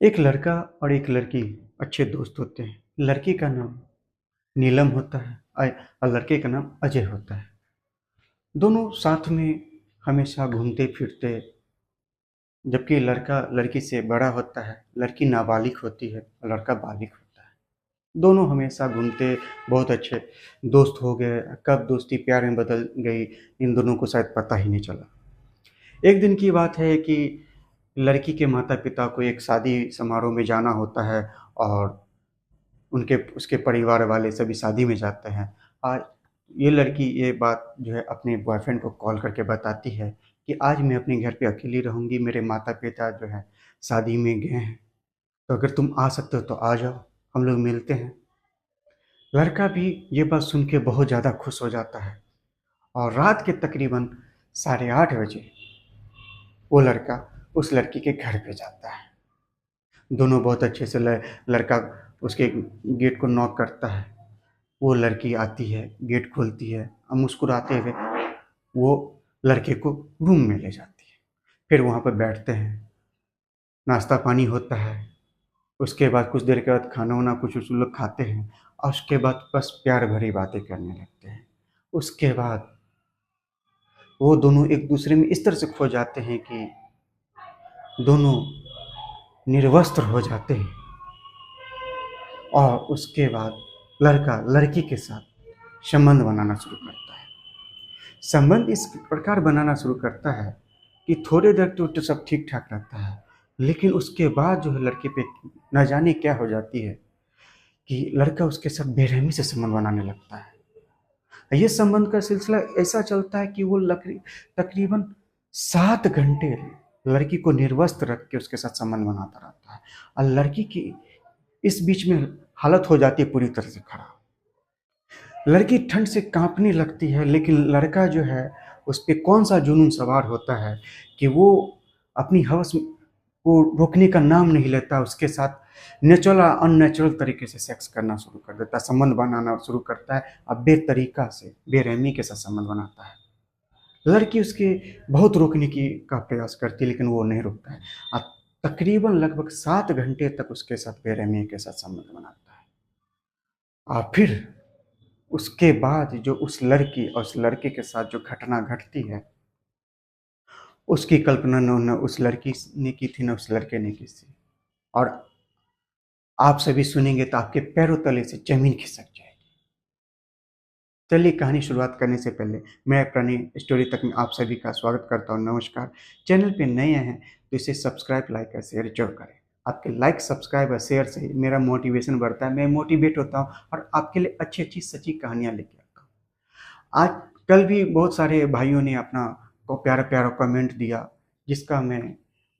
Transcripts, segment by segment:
एक लड़का और एक लड़की अच्छे दोस्त होते हैं। लड़की का नाम नीलम होता है और लड़के का नाम अजय होता है। दोनों साथ में हमेशा घूमते फिरते, जबकि लड़का लड़की से बड़ा होता है, लड़की नाबालिग होती है और लड़का बालिग होता है। दोनों हमेशा घूमते, बहुत अच्छे दोस्त हो गए। कब दोस्ती प्यार में बदल गई, इन दोनों को शायद पता ही नहीं चला। एक दिन की बात है कि लड़की के माता पिता को एक शादी समारोह में जाना होता है और उनके उसके परिवार वाले सभी शादी में जाते हैं। आज ये लड़की ये बात जो है अपने बॉयफ्रेंड को कॉल करके बताती है कि आज मैं अपने घर पे अकेली रहूँगी, मेरे माता पिता जो है शादी में गए हैं, तो अगर तुम आ सकते हो तो आ जाओ, हम लोग मिलते हैं। लड़का भी ये बात सुन के बहुत ज़्यादा खुश हो जाता है और रात के तकरीबन 8:30 बजे वो लड़का उस लड़की के घर पे जाता है। दोनों बहुत अच्छे से लड़का उसके गेट को नॉक करता है। वो लड़की आती है, गेट खोलती है और मुस्कुराते हुए वो लड़के को रूम में ले जाती है। फिर वहाँ पर बैठते हैं, नाश्ता पानी होता है। उसके बाद कुछ देर के बाद खाना वाना कुछ उस लोग खाते हैं और उसके बाद बस प्यार भरी बातें करने लगते हैं। उसके बाद वो दोनों एक दूसरे में इस तरह से खो जाते हैं कि दोनों निर्वस्त्र हो जाते हैं। और उसके बाद लड़का लड़की के साथ संबंध बनाना शुरू करता है। संबंध इस प्रकार बनाना शुरू करता है कि थोड़ी देर तो सब ठीक ठाक रहता है, लेकिन उसके बाद जो है लड़के पे न जाने क्या हो जाती है कि लड़का उसके साथ बेरहमी से संबंध बनाने लगता है। ये संबंध का सिलसिला ऐसा चलता है कि वो तकरीबन 7 घंटे लड़की को निर्वस्त्र रख के उसके साथ संबंध बनाता रहता है और लड़की की इस बीच में हालत हो जाती है पूरी तरह से खराब। लड़की ठंड से कांपने लगती है, लेकिन लड़का जो है उस पे कौन सा जुनून सवार होता है कि वो अपनी हवस को रोकने का नाम नहीं लेता। उसके साथ नेचुरल अननेचुरल तरीके से सेक्स करना शुरू कर देता है, संबंध बनाना शुरू करता है और बेतरीका से बेरहमी के साथ संबंध बनाता है। लड़की उसके बहुत रोकने की का प्रयास करती है, लेकिन वो नहीं रुकता है और तकरीबन लगभग 7 घंटे तक उसके साथ बेरहमी के साथ संबंध बनाता है। और फिर उसके बाद जो उस लड़की और उस लड़के के साथ जो घटना घटती है, उसकी कल्पना न उस लड़की ने की थी, न उस लड़के ने की थी। और आप सभी सुनेंगे तो आपके पैरों तले से जमीन खिसक जाएगी। चलिए कहानी शुरुआत करने से पहले मैं अपनी स्टोरी तक में आप सभी का स्वागत करता हूँ। नमस्कार। चैनल पे नए हैं तो इसे सब्सक्राइब, लाइक और शेयर जरूर करें। आपके लाइक, सब्सक्राइब और शेयर से मेरा मोटिवेशन बढ़ता है, मैं मोटिवेट होता हूँ और आपके लिए अच्छी अच्छी सच्ची कहानियाँ लेके आता हूँ। आज कल भी बहुत सारे भाइयों ने अपना को प्यारा प्यारा कमेंट दिया, जिसका मैं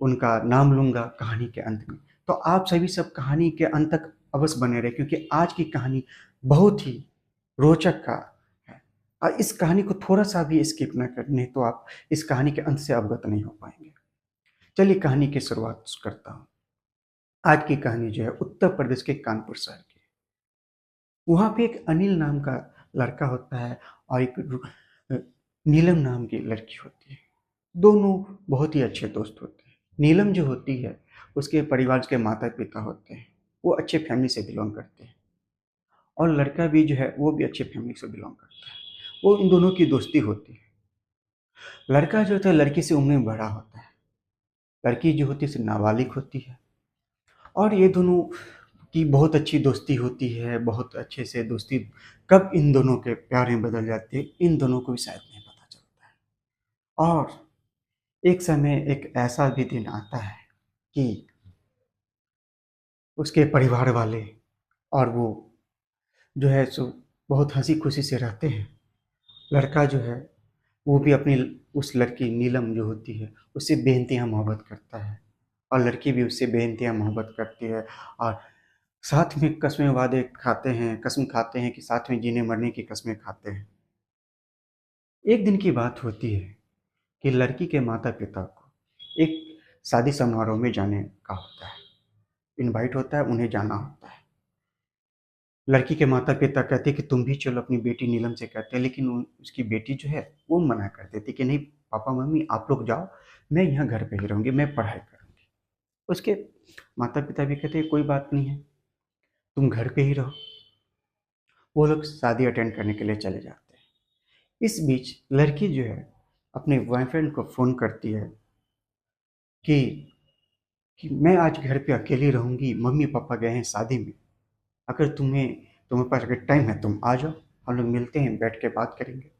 उनका नाम लूँगा कहानी के अंत में। तो आप सभी सब कहानी के अंत तक अवश्य बने रहे, क्योंकि आज की कहानी बहुत ही रोचक का है और इस कहानी को थोड़ा सा भी स्किप न करें, नहीं तो आप इस कहानी के अंत से अवगत नहीं हो पाएंगे। चलिए कहानी की शुरुआत करता हूँ। आज की कहानी जो है उत्तर प्रदेश के कानपुर शहर की। वहाँ पे एक अनिल नाम का लड़का होता है और एक नीलम नाम की लड़की होती है। दोनों बहुत ही अच्छे दोस्त होते हैं। नीलम जो होती है, उसके परिवार के माता पिता होते हैं, वो अच्छे फैमिली से बिलोंग करते हैं। और लड़का भी जो है वो भी अच्छे फैमिली से बिलोंग करता है। वो इन दोनों की दोस्ती होती है। लड़का जो होता है लड़की से उम्र में बड़ा होता है, लड़की जो होती है से नाबालिग होती है। और ये दोनों की बहुत अच्छी दोस्ती होती है, बहुत अच्छे से दोस्ती। कब इन दोनों के प्यार में बदल जाती है, इन दोनों को भी शायद नहीं पता चलता है। और एक समय एक ऐसा भी दिन आता है कि उसके परिवार वाले और वो जो है सो बहुत हंसी खुशी से रहते हैं। लड़का जो है वो भी अपनी उस लड़की नीलम जो होती है उससे बेइंतहा मोहब्बत करता है और लड़की भी उससे बेइंतहा मोहब्बत करती है। और साथ में कस्में वादे खाते हैं, कसम खाते हैं कि साथ में जीने मरने की कस्में खाते हैं। एक दिन की बात होती है कि लड़की के माता पिता को एक शादी समारोह में जाने का होता है, इनवाइट होता है, उन्हें जाना होता है। लड़की के माता पिता कहते हैं कि तुम भी चलो अपनी बेटी नीलम से, कहते हैं, लेकिन उसकी बेटी जो है वो मना कर देती कि नहीं पापा मम्मी आप लोग जाओ, मैं यहाँ घर पे ही रहूँगी, मैं पढ़ाई करूँगी। उसके माता पिता भी कहते हैं कोई बात नहीं है, तुम घर पे ही रहो। वो लोग शादी अटेंड करने के लिए चले जाते हैं। इस बीच लड़की जो है अपने बॉयफ्रेंड को फ़ोन करती है कि मैं आज घर पे अकेली रहूंगी, मम्मी पापा गए हैं शादी में, अगर तुम्हें पास अगर टाइम है तुम आ जाओ, हम लोग मिलते हैं, बैठ के बात करेंगे।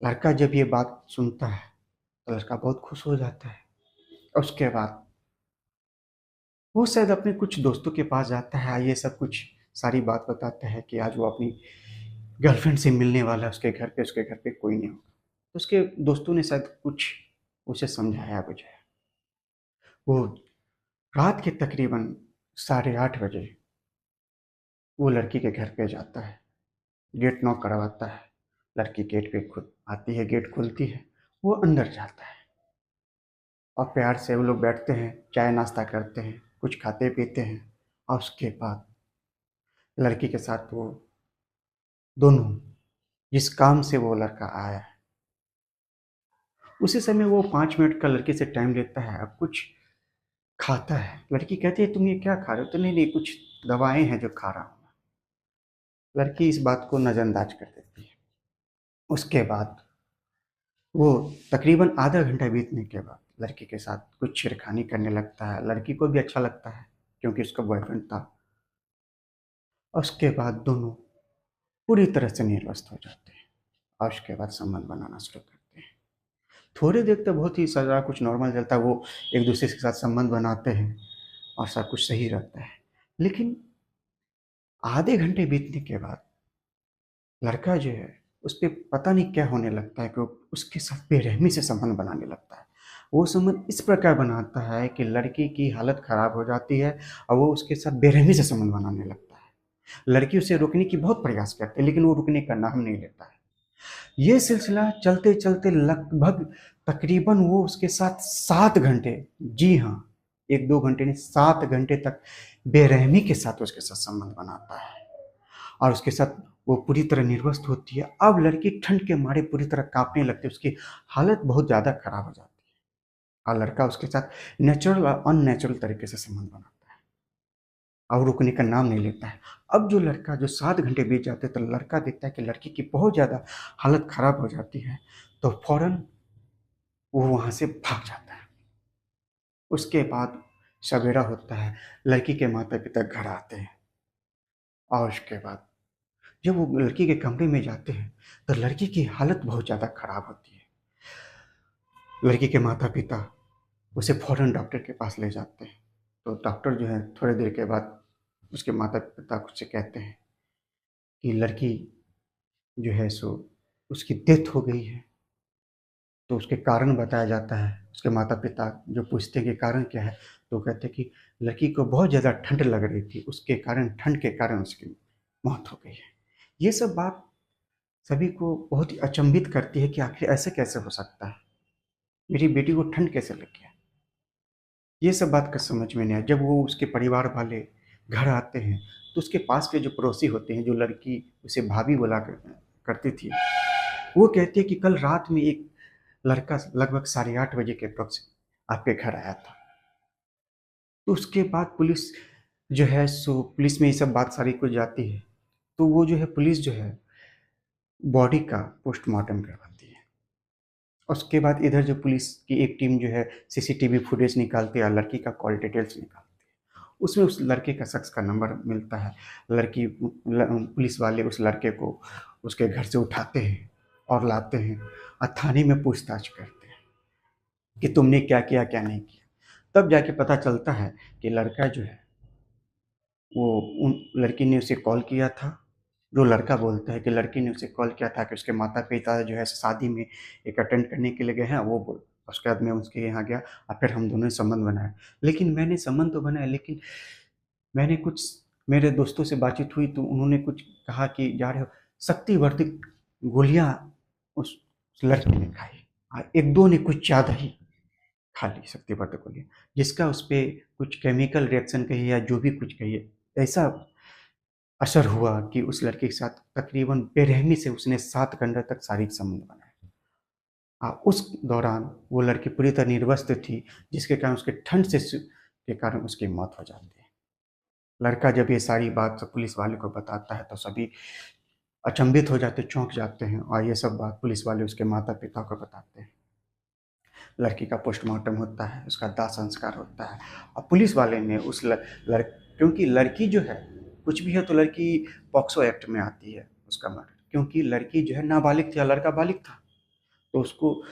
लड़का जब ये बात सुनता है तो लड़का बहुत खुश हो जाता है। उसके बाद वो शायद अपने कुछ दोस्तों के पास जाता है, ये सब कुछ सारी बात बताता है कि आज वो अपनी गर्लफ्रेंड से मिलने वाला है उसके घर पे कोई नहीं होगा। तो उसके दोस्तों ने शायद कुछ उसे समझाया बुझाया। वो रात के तकरीबन 8:30 बजे वो लड़की के घर पे जाता है, गेट नॉक करवाता है। लड़की गेट पे खुद आती है, गेट खुलती है, वो अंदर जाता है और प्यार से वो लोग बैठते हैं, चाय नाश्ता करते हैं, कुछ खाते पीते हैं। और उसके बाद लड़की के साथ वो दोनों जिस काम से वो लड़का आया है उसी समय वो 5 मिनट का लड़की से टाइम लेता है, अब कुछ खाता है। लड़की कहती है तुम ये क्या खा रहे हो? तो नहीं नहीं, कुछ दवाएं हैं जो खा रहा हूँ। लड़की इस बात को नज़रअंदाज कर देती है। उसके बाद वो तकरीबन आधा घंटा बीतने के बाद लड़की के साथ कुछ छेड़खानी करने लगता है। लड़की को भी अच्छा लगता है क्योंकि उसका बॉयफ्रेंड था। और उसके बाद दोनों पूरी तरह से निर्वस्त हो जाते हैं और उसके बाद संबंध बनाना शुरू करते हैं। थोड़ी देर तक बहुत ही सारा कुछ नॉर्मल चलता है, वो एक दूसरे के साथ संबंध बनाते हैं और सब कुछ सही रहता है। लेकिन आधे घंटे बीतने के बाद लड़का जो है उस पर पता नहीं क्या होने लगता है कि वो उसके साथ बेरहमी से संबंध बनाने लगता है। वो संबंध इस प्रकार बनाता है कि लड़की की हालत खराब हो जाती है और वो उसके साथ बेरहमी से संबंध बनाने लगता है। लड़की उसे रोकने की बहुत प्रयास करती है लेकिन वो रुकने का नाम नहीं लेता है। ये सिलसिला चलते चलते लगभग तकरीबन वो उसके साथ 7 घंटे, जी हाँ, 1-2 घंटे नहीं, 7 घंटे तक बेरहमी के साथ उसके साथ संबंध बनाता है और उसके साथ वो पूरी तरह निर्वस्त होती है। अब लड़की ठंड के मारे पूरी तरह कांपने लगती है, उसकी हालत बहुत ज़्यादा खराब हो जाती है और लड़का उसके साथ नेचुरल और अननेचुरल तरीके से संबंध बनाता है और रुकने का नाम नहीं लेता है। अब जो लड़का जो 7 घंटे बीत जाते हैं तो लड़का देखता है कि लड़की की बहुत ज़्यादा हालत खराब हो जाती है, तो फौरन वो वहाँ से भाग जाता है। उसके बाद सवेरा होता है, लड़की के माता पिता घर आते हैं और उसके बाद जब वो लड़की के कमरे में जाते हैं तो लड़की की हालत बहुत ज़्यादा खराब होती है। लड़की के माता पिता उसे फौरन डॉक्टर के पास ले जाते हैं। तो डॉक्टर जो है थोड़ी देर के बाद उसके माता पिता से कहते हैं कि लड़की जो है सो उसकी डेथ हो गई है। तो उसके कारण बताया जाता है। उसके माता पिता जो पूछते हैं कि कारण क्या है, तो कहते हैं कि लड़की को बहुत ज़्यादा ठंड लग रही थी, उसके कारण ठंड के कारण उसकी मौत हो गई है। ये सब बात सभी को बहुत ही अचंभित करती है कि आखिर ऐसे कैसे हो सकता है, मेरी बेटी को ठंड कैसे लग गया। ये सब बात का समझ में नहीं आया। जब वो उसके परिवार वाले घर आते हैं तो उसके पास के जो पड़ोसी होते हैं, जो लड़की उसे भाभी करती थी, वो कहती है कि कल रात में एक लड़का लगभग 8:30 बजे के अप्रोक्स आपके घर आया था। तो उसके बाद पुलिस जो है सो पुलिस में ये सब बात सारी कुछ जाती है। तो वो जो है पुलिस जो है बॉडी का पोस्टमार्टम करवाती है। उसके बाद इधर जो पुलिस की एक टीम जो है सीसीटीवी फुटेज निकालती है और लड़की का कॉल डिटेल्स निकालती है। उसमें उस लड़के का शख्स का नंबर मिलता है। पुलिस वाले उस लड़के को उसके घर से उठाते हैं और लाते हैं और थाने में पूछताछ करते हैं कि तुमने क्या किया क्या नहीं किया। तब जाके पता चलता है कि लड़का जो है वो उन लड़की ने उसे कॉल किया था। जो लड़का बोलता है कि लड़की ने उसे कॉल किया था कि उसके माता पिता जो है शादी में एक अटेंड करने के लिए गए हैं, वो बोल। उसके बाद मैं उसके यहाँ गया और फिर हम दोनों ने संबंध बनाया। लेकिन मैंने संबंध तो बनाया, लेकिन मैंने कुछ मेरे दोस्तों से बातचीत हुई तो उन्होंने कुछ कहा कि जा रहे हो शक्तिवर्धक गोलियां उस लड़के ने खाई और एक दो ने कुछ ज़्यादा ही खा ली शक्तिवर्धक गोलियां, जिसका उस पर कुछ केमिकल रिएक्शन कहिए या जो भी कुछ कहिए, ऐसा असर हुआ कि उस लड़के के साथ तकरीबन बेरहमी से उसने 7 घंटे तक शारीरिक संबंध बनाया। उस दौरान वो लड़की पूरी तरह निर्वस्त्र थी, जिसके कारण उसके ठंड से के कारण उसकी मौत हो जाती है। लड़का जब ये सारी बात सब पुलिस वाले को बताता है तो सभी अचंभित हो जाते, चौंक जाते हैं, और ये सब बात पुलिस वाले उसके माता पिता को बताते हैं। लड़की का पोस्टमार्टम होता है, उसका दाह संस्कार होता है, और पुलिस वाले ने उस क्योंकि लड़की जो है, कुछ भी है तो लड़की पॉक्सो एक्ट में आती है उसका मर्डर, क्योंकि लड़की जो है नाबालिग थी और लड़का बालिग था, तो उसको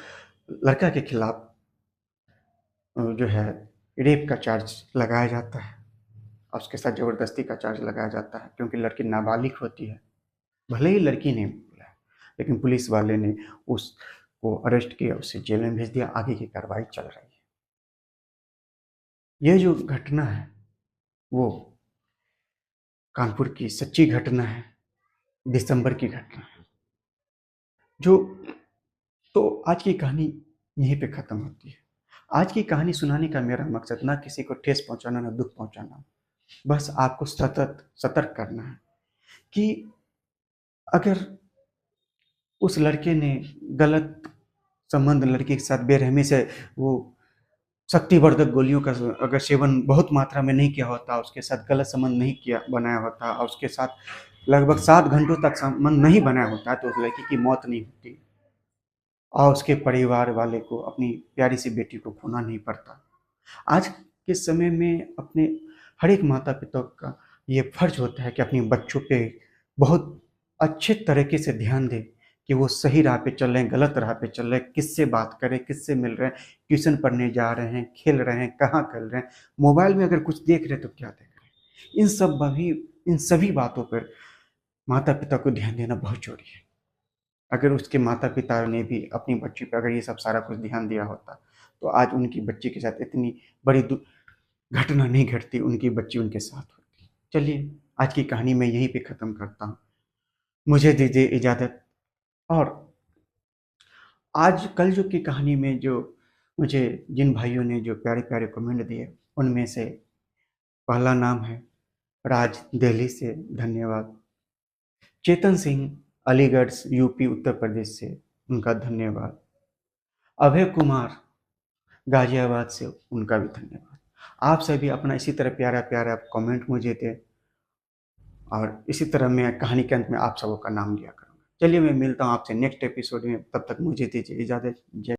लड़का के खिलाफ जो है रेप का चार्ज लगाया जाता है, और उसके साथ ज़बरदस्ती का चार्ज लगाया जाता है, क्योंकि लड़की नाबालिग होती है। भले ही लड़की ने बोला है, लेकिन पुलिस वाले ने उसको अरेस्ट किया, उसे जेल में भेज दिया, आगे की कार्रवाई चल रही है। ये जो घटना है वो कानपुर की सच्ची घटना है, दिसंबर की घटना है। जो तो आज की कहानी यहीं पे ख़त्म होती है। आज की कहानी सुनाने का मेरा मकसद ना किसी को ठेस पहुंचाना, ना दुख पहुंचाना, बस आपको सतत सतर्क करना है कि अगर उस लड़के ने गलत संबंध लड़की के साथ बेरहमी से वो शक्तिवर्धक गोलियों का अगर सेवन बहुत मात्रा में नहीं किया होता, उसके साथ गलत संबंध नहीं किया बनाया होता, और उसके साथ लगभग 7 घंटों तक संबंध नहीं बनाया होता, तो उस लड़की की मौत नहीं होती और उसके परिवार वाले को अपनी प्यारी सी बेटी को खोना नहीं पड़ता। आज के समय में अपने हर एक माता पिता का ये फर्ज होता है कि अपने बच्चों पे बहुत अच्छे तरीके से ध्यान दें कि वो सही राह पे चल रहे हैं, गलत राह पे चल रहे हैं, किससे बात करें, किससे मिल रहे हैं, ट्यूशन पढ़ने जा रहे हैं, खेल रहे हैं, कहाँ खेल रहे हैं, मोबाइल में अगर कुछ देख रहे हैं तो क्या देख रहे हैं। इन सभी बातों पर माता पिता को ध्यान देना बहुत जरूरी है। अगर उसके माता पिता ने भी अपनी बच्ची पर अगर ये सब सारा कुछ ध्यान दिया होता, तो आज उनकी बच्ची के साथ इतनी बड़ी घटना नहीं घटती, उनकी बच्ची उनके साथ होती। चलिए, आज की कहानी मैं यहीं पे ख़त्म करता हूँ। मुझे दीजिए इजाज़त। और आज कल जो की कहानी में जो मुझे जिन भाइयों ने जो प्यारे प्यारे कमेंट दिए, उनमें से पहला नाम है राज, दिल्ली से, धन्यवाद। चेतन सिंह, अलीगढ़ यूपी उत्तर प्रदेश से, उनका धन्यवाद। अभय कुमार, गाजियाबाद से, उनका भी धन्यवाद। आप सभी अपना इसी तरह प्यारा प्यारा कमेंट मुझे दें, और इसी तरह मैं कहानी के अंत में आप सबों का नाम लिया करूँगा। चलिए, मैं मिलता हूँ आपसे नेक्स्ट एपिसोड में, तब तक मुझे दीजिए इजाज़त। जय